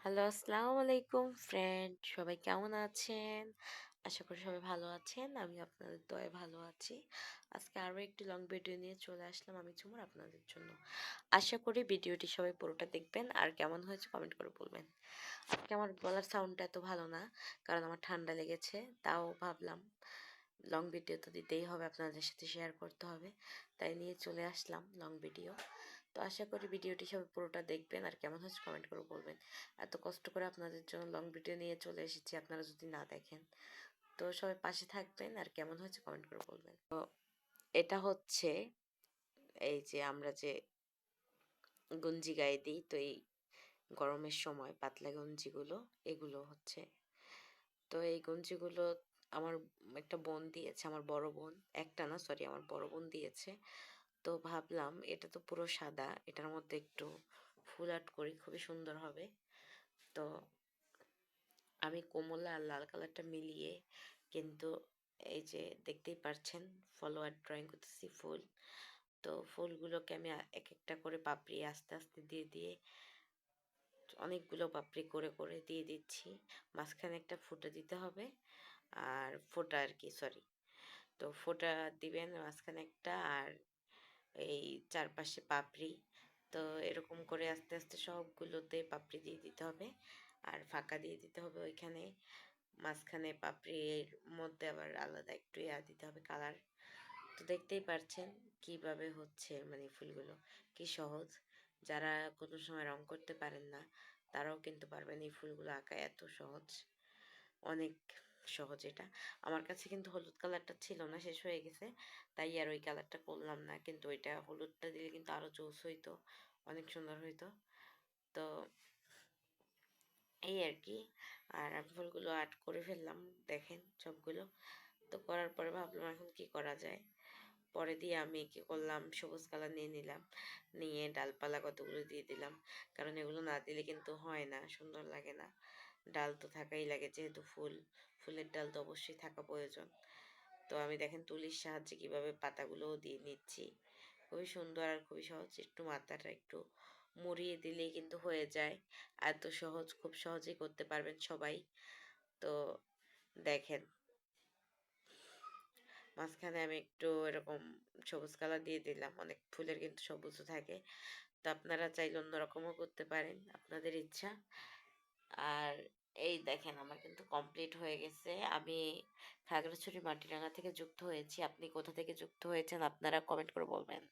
Hello, আসসালামু আলাইকুম friend. সবাই কেমন আছেন? আশা করি সবাই ভালো আছেন। আমি আপনাদের দয়ায় ভালো আছি। আজকে আরো একটি লং ভিডিও নিয়ে চলে আসলাম আমি ঝুমুর আপনাদের জন্য। আশা করি ভিডিওটি সবাই পুরোটা দেখবেন আর কেমন হয়েছে কমেন্ট করে বলবেন। আজকে আমার গলার সাউন্ডটা এত ভালো না, কারণ আমার ঠান্ডা লেগেছে। তাও ভাবলাম লং ভিডিও তো দিতেই হবে, আপনাদের সাথে শেয়ার করতে হবে। তাই নিয়ে চলে আসলাম লং ভিডিও। তো আশা করি ভিডিওটি সবাই পুরোটা দেখবেন আর কেমন হচ্ছে কমেন্ট করে বলবেন। এত কষ্ট করে আপনাদের জন্য লং ভিডিও নিয়ে চলে এসেছি, আপনারা যদি না দেখেন তো সবাই পাশে থাকবেন আর কেমন হচ্ছে কমেন্ট করে বলবেন। তো এটা হচ্ছে এই যে আমরা যে গঞ্জি গায়ে দিই, তো এই গরমের সময় পাতলা গঞ্জিগুলো এগুলো হচ্ছে। তো এই গঞ্জিগুলো আমার একটা বোন দিয়েছে, আমার বড় বোন। একটা না, সরি, আমার বড় বোন দিয়েছে। তো ভাবলাম এটা তো পুরো সাদা, এটার মধ্যে একটু ফুল আর্ট করি, খুবই সুন্দর হবে। তো আমি কমলা আর লাল কালারটা মিলিয়ে কিন্তু এই যে দেখতেই পারছেন ফলোয়ার ড্রয়িং করতেছি ফুল। তো ফুলগুলোকে আমি এক একটা করে পাপড়ি আস্তে আস্তে দিয়ে দিয়ে অনেকগুলো পাপড়ি করে করে দিয়ে দিচ্ছি। মাঝখানে একটা ফুটা দিতে হবে, আর ফোঁটা আর কি, সরি। তো ফোঁটা দিবেন মাঝখানে একটা, আর এই চারপাশে পাপড়ি। তো এরকম করে আস্তে আস্তে সবগুলোতে পাপড়ি দিয়ে দিতে হবে, আর ফাঁকা দিয়ে দিতে হবে ওইখানে। মাঝখানে পাপড়ির মধ্যে আবার আলাদা একটু দিতে হবে কালার। তো দেখতেই পারছেন কিভাবে হচ্ছে, মানে ফুলগুলো কি সহজ। যারা কোনো সময় রং করতে পারেন না তারাও কিন্তু পারবেন এই ফুলগুলো আঁকা, এত সহজ, অনেক সহজ এটা। আমার কাছে কিন্তু হলুদ কালারটা ছিল না, শেষ হয়ে গেছে, তাই আর ওই কালারটা করলাম না। কিন্তু ওইটা হলুদটা দিলে কিন্তু আরো জোস হইতো, অনেক সুন্দর হইতো। তো এই আর কি। আর আমি ফুলগুলো আর্ট করে ফেললাম, দেখেন সবগুলো। তো করার পরে ভাবলাম এখন কি করা যায়। পরে দিয়ে আমি কি করলাম, সবুজ কালার নিয়ে নিলাম, নিয়ে ডালপালা কতগুলো দিয়ে দিলাম। কারণ এগুলো না দিলে কিন্তু হয় না, সুন্দর লাগে না। ডাল তো থাকাই লাগে, যেহেতু ফুল, ফুলের ডাল তো অবশ্যই থাকা প্রয়োজন। তো আমি দেখেন তুলির সাহায্যে কিভাবে পাতাগুলোও দিয়ে নিচ্ছি। খুবই সুন্দর আর খুবই সহজ। একটু মাথাটা একটু মুড়িয়ে দিলেই কিন্তু হয়ে যায়। এত সহজ, খুব সহজেই করতে পারবেন সবাই। তো দেখেন মাঝখানে আমি একটু এরকম সবুজ কালার দিয়ে দিলাম, অনেক ফুলের কিন্তু সবুজও থাকে। তো আপনারা চাইলে অন্যরকমও করতে পারেন, আপনাদের ইচ্ছা। আর এই দেখেন আমার কিন্তু কমপ্লিট হয়ে গেছে। আমি খাগড়াছড়ি মাটিরাঙ্গা থেকে যুক্ত হয়েছি। আপনি কোথা থেকে যুক্ত হয়েছেন আপনারা কমেন্ট করে বলবেন।